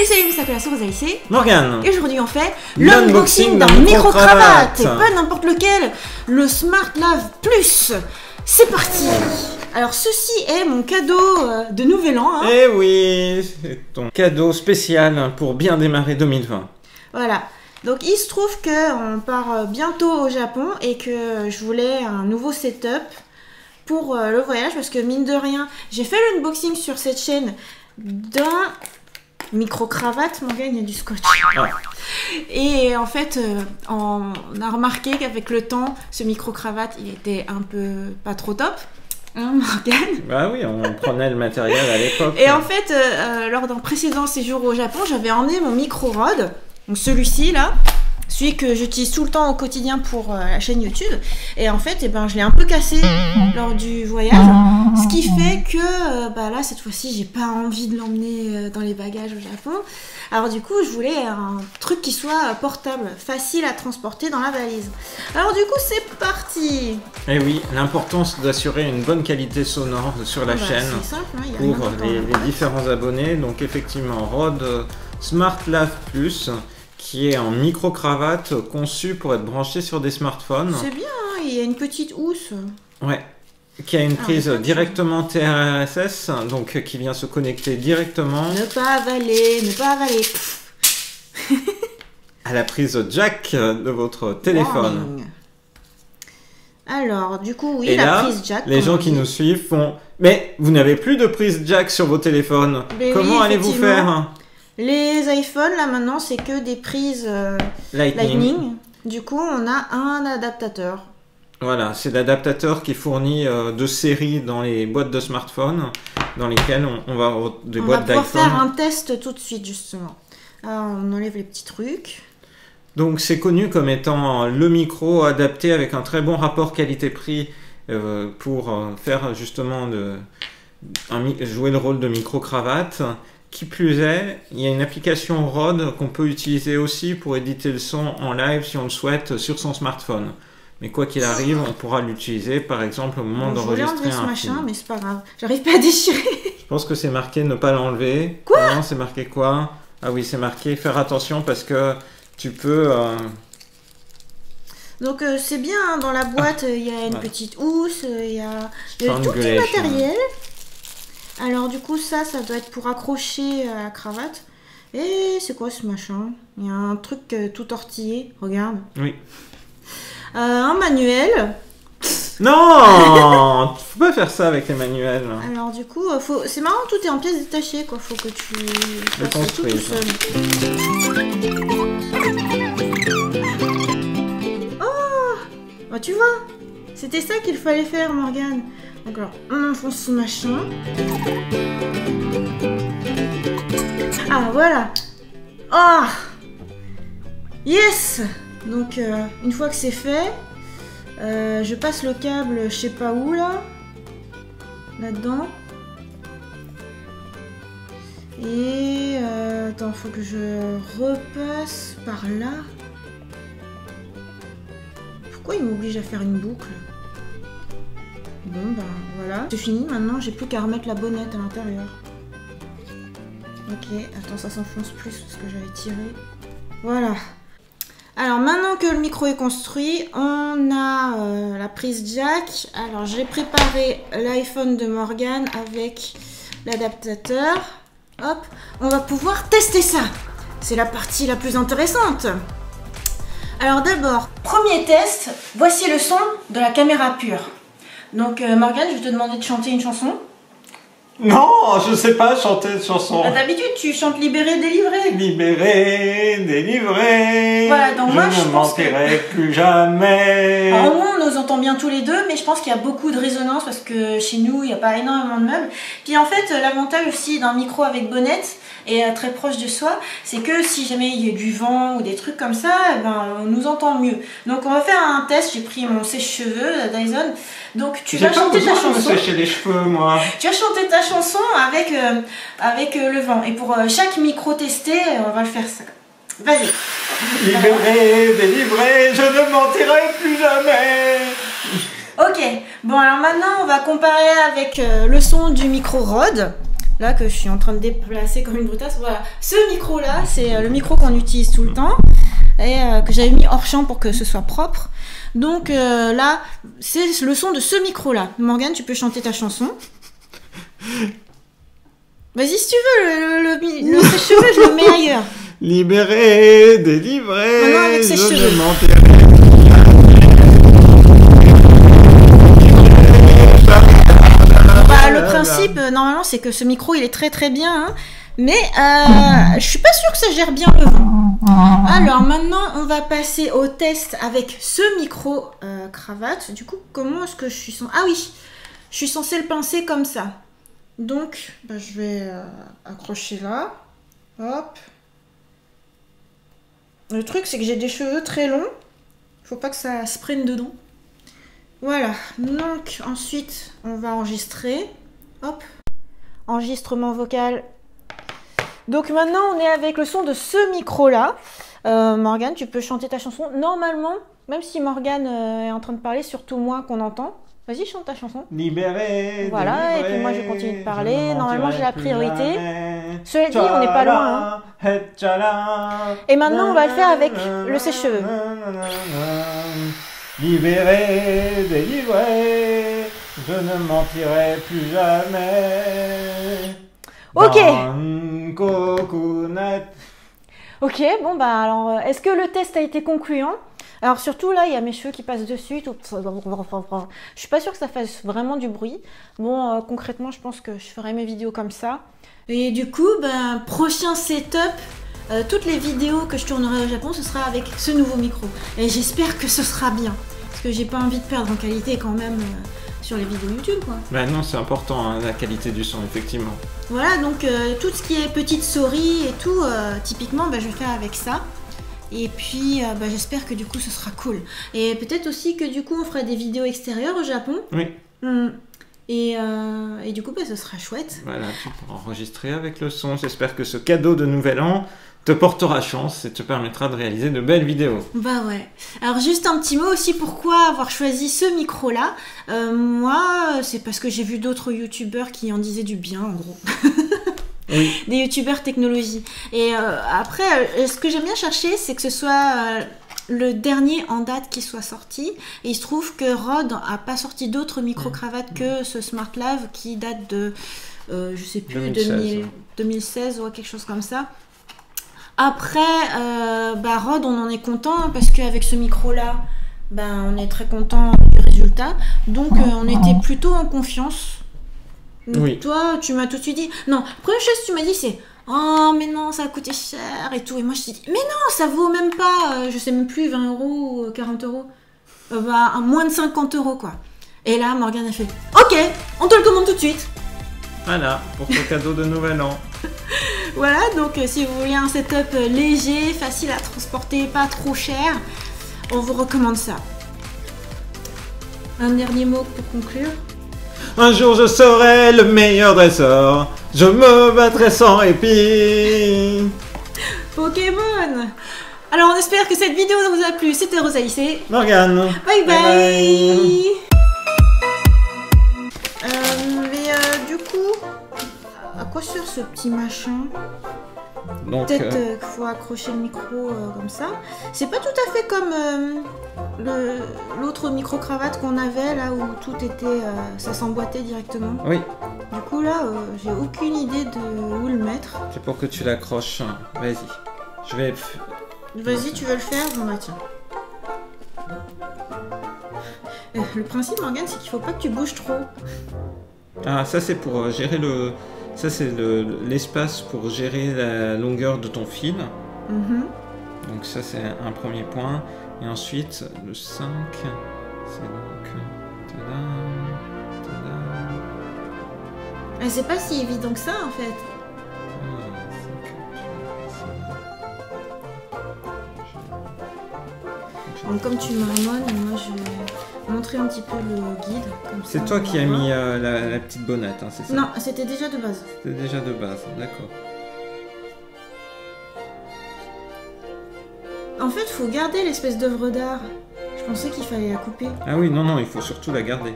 Salut, c'est la source ici. Morgane. Et aujourd'hui on fait l'unboxing d'un micro-cravate. Pas n'importe lequel, le Smart Lave Plus. C'est parti. Alors ceci est mon cadeau de nouvel an. Eh oui, c'est ton cadeau spécial pour bien démarrer 2020. Voilà. Donc il se trouve qu'on part bientôt au Japon et que je voulais un nouveau setup pour le voyage parce que mine de rien, j'ai fait l'unboxing sur cette chaîne d'un micro-cravate. Mon gars, il y a du scotch. Ah. Et en fait, on a remarqué qu'avec le temps, ce micro-cravate, il était un peu pas trop top. Hein, Morgane? Bah oui, on prenait le matériel à l'époque. Et en fait, lors d'un précédent séjour au Japon, j'avais emmené mon micro-rod. Donc celui-ci là, celui que j'utilise tout le temps au quotidien pour la chaîne YouTube. Et en fait, eh ben, je l'ai un peu cassé lors du voyage. Ce qui fait que bah là, cette fois-ci, j'ai pas envie de l'emmener dans les bagages au Japon. Alors du coup, je voulais un truc qui soit portable, facile à transporter dans la valise. Alors du coup, c'est parti. Et oui, l'importance d'assurer une bonne qualité sonore sur la chaîne simple, hein, pour les différents abonnés. Donc effectivement, Rode Smart Lave Plus, qui est en micro-cravate conçu pour être branché sur des smartphones. C'est bien, hein, il y a une petite housse. Ouais, qui a une prise directement TRRSS, donc qui vient se connecter directement. Ne pas avaler, ne pas avaler. À la prise jack de votre téléphone. Warning. Alors, du coup, oui, et la là, prise jack. Les gens qui nous suivent font « Mais vous n'avez plus de prise jack sur vos téléphones. Mais comment oui, allez-vous faire ?» Les iPhones, là maintenant, c'est que des prises Lightning. Du coup, on a un adaptateur. Voilà, c'est l'adaptateur qui est fourni de série dans les boîtes de smartphones, dans lesquelles on va avoir des boîtes d'iPhone. On va pouvoir faire un test tout de suite, justement. Alors, on enlève les petits trucs. Donc, c'est connu comme étant le micro adapté avec un très bon rapport qualité-prix pour faire justement jouer le rôle de micro-cravate. Qui plus est, il y a une application Rode qu'on peut utiliser aussi pour éditer le son en live si on le souhaite sur son smartphone. Mais quoi qu'il arrive, on pourra l'utiliser par exemple au moment d'enregistrer un film. Mais c'est pas grave, j'arrive pas à déchirer. Je pense que c'est marqué ne pas l'enlever. Quoi? Non, c'est marqué quoi? Ah oui, c'est marqué faire attention parce que tu peux... Donc c'est bien, hein, dans la boîte il y a une petite housse, il y a tout petit matériel. Alors du coup ça doit être pour accrocher à la cravate. Et c'est quoi ce machin? Il y a un truc tout tortillé, regarde. Oui. Un manuel. Non. Faut pas faire ça avec les manuels. Alors du coup, c'est marrant, tout est en pièces détachées quoi. Faut que tu fasses tout seul. Oh, bah tu vois, c'était ça qu'il fallait faire, Morgane. Donc alors, on enfonce ce machin. Ah, voilà. Ah, yes. Donc, une fois que c'est fait, je passe le câble, je sais pas où, là-dedans. Et, attends, faut que je repasse par là. Pourquoi il m'oblige à faire une boucle? Bon ben voilà, c'est fini, maintenant j'ai plus qu'à remettre la bonnette à l'intérieur. Ok, attends, ça s'enfonce plus parce que j'avais tiré. Voilà. Alors maintenant que le micro est construit, on a la prise jack. Alors j'ai préparé l'iPhone de Morgane avec l'adaptateur. Hop, on va pouvoir tester ça. C'est la partie la plus intéressante. Alors d'abord, premier test, voici le son de la caméra pure. Donc Morgane, je vais te demander de chanter une chanson. Non, je sais pas chanter de chanson. D'habitude, tu chantes Libéré, délivré. Libéré, délivré. Voilà, donc moi je ne mentirai plus jamais. Alors, au moins, on nous entend bien tous les deux, mais je pense qu'il y a beaucoup de résonance parce que chez nous, il n'y a pas énormément de meubles. Puis en fait, l'avantage aussi d'un micro avec bonnette et très proche de soi, c'est que si jamais il y a du vent ou des trucs comme ça, eh ben, on nous entend mieux. Donc on va faire un test. J'ai pris mon sèche-cheveux Dyson. Donc tu vas chanter ta chanson. Je me sécher les cheveux, moi. Tu vas chanter ta chanson avec le vent. Et pour chaque micro testé, on va le faire ça. Vas-y. Libéré, délivré, je ne mentirai plus jamais. Ok, bon alors maintenant on va comparer avec le son du micro Rode. là que je suis en train de déplacer comme une brutasse. Voilà, ce micro là, c'est le micro qu'on utilise tout le temps et que j'avais mis hors champ pour que ce soit propre. Donc là, c'est le son de ce micro là. Morgane, tu peux chanter ta chanson. Vas-y si tu veux, le sèche-cheveux, je le mets ailleurs. Libéré, délivré. Maintenant avec sèche-cheveux. Bah, le principe, normalement, c'est que ce micro, il est très très bien, hein, mais je suis pas sûre que ça gère bien le vent. Alors maintenant, on va passer au test avec ce micro cravate. Du coup, comment est-ce que je suis censée... Ah oui, je suis censée le pincer comme ça. Donc, bah, je vais accrocher là. Hop. Le truc, c'est que j'ai des cheveux très longs. Faut pas que ça se prenne dedans. Voilà. Donc, ensuite, on va enregistrer. Hop. Enregistrement vocal. Donc, maintenant, on est avec le son de ce micro-là. Morgane, tu peux chanter ta chanson. Normalement, même si Morgane est en train de parler, surtout moi qu'on entend. Vas-y, chante ta chanson. Libéré. Voilà, délivré, et puis moi je continue de parler. Normalement, j'ai la priorité. Cela dit, on n'est pas loin. Hein. Et maintenant, on va le faire avec le sèche-cheveux. Libéré, délivré, je ne mentirai plus jamais. Ok. Coconut. Ok, bon bah alors, est-ce que le test a été concluant? Alors surtout là, il y a mes cheveux qui passent dessus. Tout... Je suis pas sûre que ça fasse vraiment du bruit. Bon, concrètement, je pense que je ferai mes vidéos comme ça. Et du coup, ben, prochain setup, toutes les vidéos que je tournerai au Japon, ce sera avec ce nouveau micro. Et j'espère que ce sera bien. Parce que j'ai pas envie de perdre en qualité quand même sur les vidéos YouTube, quoi. Bah non, c'est important, hein, la qualité du son, effectivement. Voilà, donc tout ce qui est petite souris et tout, typiquement, ben, je vais faire avec ça. Et puis, bah, j'espère que du coup, ce sera cool. Et peut-être aussi que du coup, on fera des vidéos extérieures au Japon. Oui. Et du coup, bah, ce sera chouette. Voilà, tu pourras enregistrer avec le son. J'espère que ce cadeau de Nouvel An te portera chance et te permettra de réaliser de belles vidéos. Bah ouais. Alors, juste un petit mot aussi, pourquoi avoir choisi ce micro-là. Moi, c'est parce que j'ai vu d'autres youtubeurs qui en disaient du bien, en gros. Oui. Des youtubeurs technologie. Et après, ce que j'aime bien chercher, c'est que ce soit le dernier en date qui soit sorti. Et il se trouve que Rode a pas sorti d'autres micro-cravates que ce Smart Lave qui date de, je sais plus, 2016 ou quelque chose comme ça. Après, bah, Rode, on en est content parce qu'avec ce micro-là, bah, on est très content du résultat. Donc, on était plutôt en confiance. Oui. Toi, tu m'as tout de suite dit... Non, la première chose que tu m'as dit, c'est... Oh, mais non, ça a coûté cher et tout. Et moi, je t'ai dit... Mais non, ça vaut même pas, je sais même plus, 20 euros ou 40 euros. Bah, moins de 50 euros, quoi. Et là, Morgane a fait... Ok, on te le commande tout de suite. Voilà, pour ton cadeau de Nouvel An. Voilà, donc si vous voulez un setup léger, facile à transporter, pas trop cher, on vous recommande ça. Un dernier mot pour conclure. Un jour je serai le meilleur dresseur, je me battrai sans répit. Pokémon. Alors on espère que cette vidéo vous a plu, c'était Rosalie, Morgane. Bye bye, du coup, à quoi sert ce petit machin? Peut-être qu'il faut accrocher le micro comme ça. C'est pas tout à fait comme l'autre micro-cravate qu'on avait, là où tout était... ça s'emboîtait directement. Oui. Du coup, là, j'ai aucune idée de où le mettre. C'est pour que tu l'accroches. Vas-y. Je vais... Vas-y, tu veux le faire? Bon, bah tiens. Le principe, Morgane, c'est qu'il faut pas que tu bouges trop. Ah, ça c'est pour gérer le... Ça c'est l'espace pour gérer la longueur de ton fil. Donc ça c'est un premier point. Et ensuite, le 5, c'est donc... C'est pas si évident que ça, en fait. Donc comme tu marmonnes, moi je vais montrer un petit peu le guide. C'est toi qui as mis la petite bonnette, hein, c'est ça? Non, c'était déjà de base. C'était déjà de base, d'accord. En fait, il faut garder l'espèce d'œuvre d'art. Je pensais qu'il fallait la couper. Ah oui, non, non, il faut surtout la garder.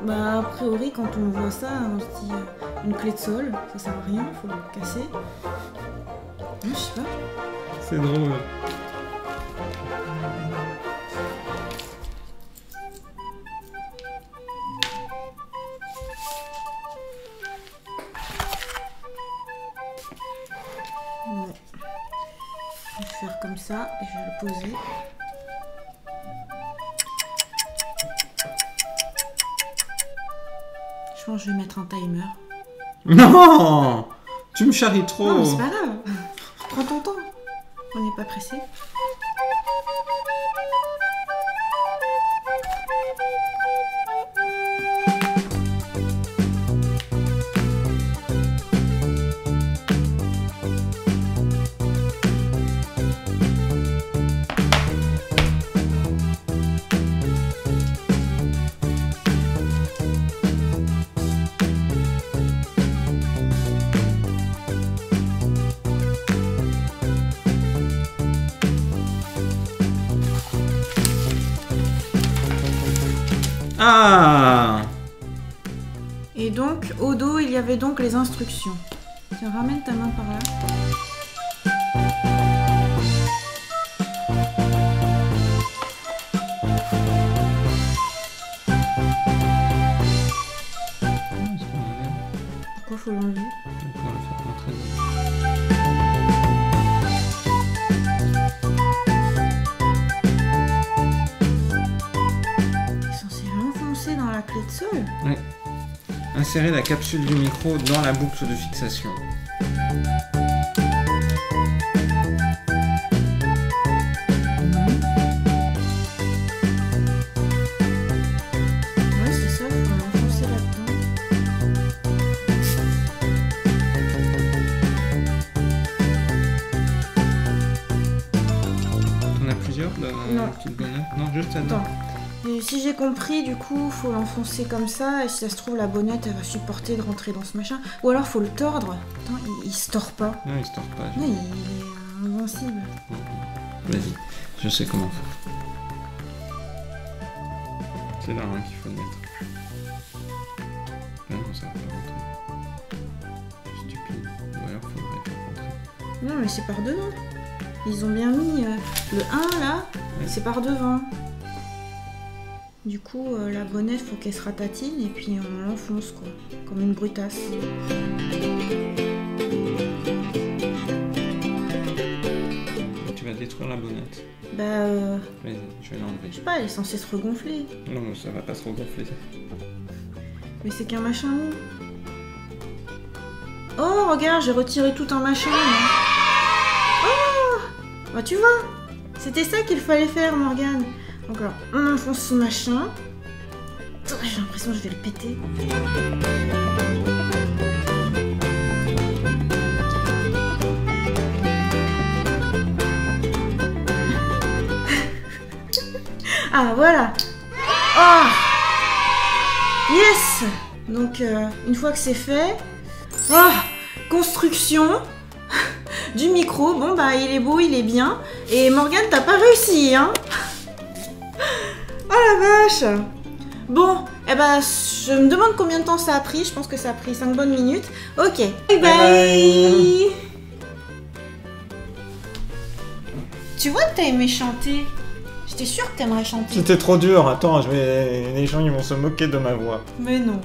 Bah, a priori, quand on voit ça, on se dit... une clé de sol, ça sert à rien, faut le casser. Je sais pas. C'est drôle. Bon. Je vais faire comme ça et je vais le poser. Je pense que je vais mettre un timer. Non! Tu me charries trop! Non, mais c'est pas grave. Prends ton temps. On n'est pas pressé. Ah! Et donc, au dos, il y avait donc les instructions. Tiens, ramène ta main par là. Pourquoi faut l'enlever? Dans la clé de sol. Oui. Insérer la capsule du micro dans la boucle de fixation. Ouais, c'est ça, il faut l'enfoncer là-dedans. On a plusieurs de la petite bonnette? Non, juste celle-là. Et si j'ai compris, du coup, faut l'enfoncer comme ça, et si ça se trouve, la bonnette, elle va supporter de rentrer dans ce machin. Ou alors, faut le tordre. Attends, il se tord pas. Non, il se tord pas. Non, il est invincible. Vas-y, je sais comment faire. C'est là hein, qu'il faut le mettre. Ah non, ça va pas rentrer. Stupide. Ou alors, faudrait pas rentrer. Non, mais c'est par devant. Ils ont bien mis le 1, là, ouais. C'est par devant. Du coup, la bonnette, faut qu'elle se ratatine et puis on l'enfonce, quoi. Comme une brutasse. Tu vas détruire la bonnette. Bah, Vas-y, je vais l'enlever. je sais pas, elle est censée se regonfler. Non, mais ça va pas se regonfler. Mais c'est qu'un machin mou. Oh, regarde, j'ai retiré tout un machin. Là. Oh, bah tu vois, c'était ça qu'il fallait faire, Morgane. Donc alors, on enfonce ce machin. J'ai l'impression que je vais le péter. Ah, voilà. Oh, yes. Donc, une fois que c'est fait... Oh, construction du micro. Bon, bah, il est beau, il est bien. Et Morgane, t'as pas réussi, hein? Oh la vache! Bon, eh ben, je me demande combien de temps ça a pris. Je pense que ça a pris 5 bonnes minutes. Ok. Bye bye! Tu vois que t'as aimé chanter? J'étais sûre que t'aimerais chanter. C'était trop dur. Attends, les gens ils vont se moquer de ma voix. Mais non.